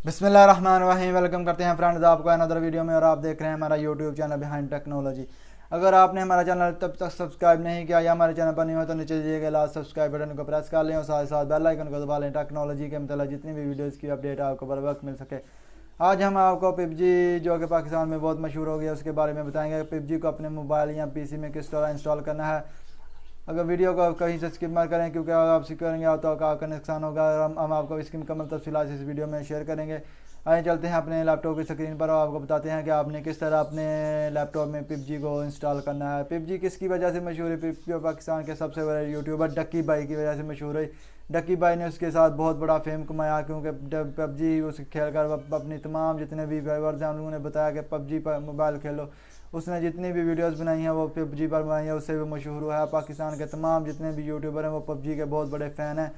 बिस्मिल्लाहिर्रहमानिर्रहीम। वेलकम करते हैं फ्रेंड्स आपको अनदर वीडियो में, और आप देख रहे हैं हमारा यूट्यूब चैनल बिहाइंड टेक्नोलॉजी। अगर आपने हमारा चैनल तब तक सब्सक्राइब नहीं किया या हमारे चैनल पर नहीं हो तो नीचे दिए गए लाल सब्सक्राइब बटन को प्रेस कर लें और साथ साथ बेल आइकन को दबा लें, टेक्नोलॉजी के मतलब जितनी भी वीडियोज़ की अपडेट आपको बर वक्त मिल सके। आज हम आपको पबजी जो कि पाकिस्तान में बहुत मशहूर हो गया उसके बारे में बताएंगे। पबजी को अपने मोबाइल या पीसी में किस तरह इंस्टॉल करना है। अगर वीडियो को कहीं से स्किप मत करें, क्योंकि अगर आप करेंगे तो आपका नुकसान होगा। हम आपको इसकी मुकम्मल तफसीलात इस वीडियो में शेयर करेंगे। आइए चलते हैं अपने लैपटॉप की स्क्रीन पर और आपको बताते हैं कि आपने किस तरह अपने लैपटॉप में पबजी को इंस्टॉल करना है। पबजी किसकी वजह से मशहूर है? पबजी पाकिस्तान के सबसे बड़े यूट्यूबर डक्की भाई की वजह से मशहूर है। डक्की भाई ने उसके साथ बहुत बड़ा फेम कमाया, क्योंकि पबजी उस खेल कर अपनी तमाम जितने भी व्यूअर्स हैं उन लोगों ने बताया कि पबजी पर मोबाइल खेलो। उसने जितनी भी वीडियोस बनाई हैं वो पबजी पर बनाई है, उससे भी मशहूर हुआ है। पाकिस्तान के तमाम जितने भी यूट्यूबर हैं वो पबजी के बहुत बड़े फ़ैन हैं।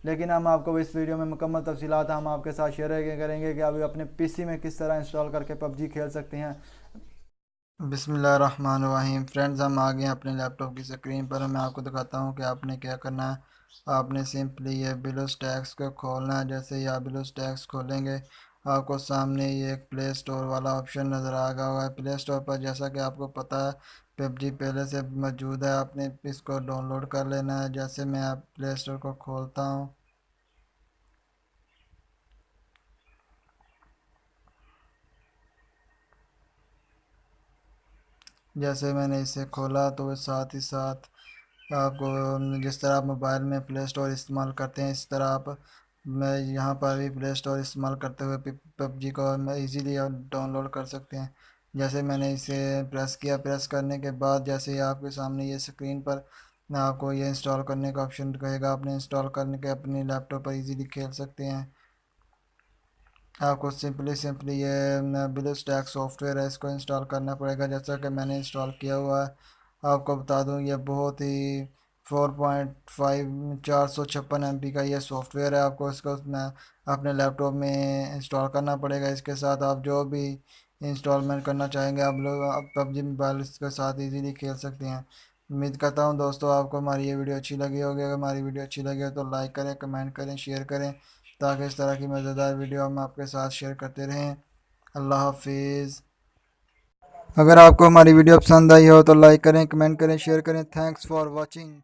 लेकिन हम आपको इस वीडियो में मुकम्मल तफसीलात हम आपके साथ शेयर करेंगे कि आप अपने पीसी में किस तरह इंस्टॉल करके पबजी खेल सकते हैं। बिस्मिल्लाहिर्रहमानिर्रहीम। फ्रेंड्स, हम आ गए हैं अपने लैपटॉप की स्क्रीन पर। मैं आपको दिखाता हूँ कि आपने क्या करना है। आपने सिंपली ये ब्लूस्टैक्स को खोलना है। जैसे ही आप ब्लूस्टैक्स खोलेंगे आपको सामने ये एक प्ले स्टोर वाला ऑप्शन नज़र आ गया हुआ है। प्ले स्टोर पर जैसा कि आपको पता है पबजी पहले से मौजूद है, आपने इसको डाउनलोड कर लेना है। जैसे मैं आप प्ले स्टोर को खोलता हूँ, जैसे मैंने इसे खोला तो साथ ही साथ आपको जिस तरह आप मोबाइल में प्ले स्टोर इस्तेमाल करते हैं इस तरह आप मैं यहाँ पर भी प्ले स्टोर इस्तेमाल करते हुए पबजी को हम इजीली डाउनलोड कर सकते हैं। जैसे मैंने इसे प्रेस किया, प्रेस करने के बाद जैसे ही आपके सामने ये स्क्रीन पर आपको ये इंस्टॉल करने का ऑप्शन कहेगा, आपने इंस्टॉल करने के अपने लैपटॉप पर इजीली खेल सकते हैं। आपको सिंपली सिंपली ये ब्लूस्टैक सॉफ्टवेयर है, इसको इंस्टॉल करना पड़ेगा। जैसा कि मैंने इंस्टॉल किया हुआ है, आपको बता दूं ये बहुत ही 4.5 456 MB का ये सॉफ्टवेयर है। आपको इसको अपने लैपटॉप में इंस्टॉल करना पड़ेगा। इसके साथ आप जो भी इंस्टॉलमेंट करना चाहेंगे आप लोग आप पबजी मोबाइल के साथ इजीली खेल सकते हैं। उम्मीद करता हूँ दोस्तों आपको हमारी ये वीडियो अच्छी लगी होगी। अगर हमारी वीडियो अच्छी लगी हो तो लाइक करें, कमेंट करें, शेयर करें, ताकि इस तरह की मज़ेदार वीडियो हम आपके साथ शेयर करते रहें। अल्लाह हाफिज़। अगर आपको हमारी वीडियो पसंद आई हो तो लाइक करें, कमेंट करें, शेयर करें। Thanks for watching.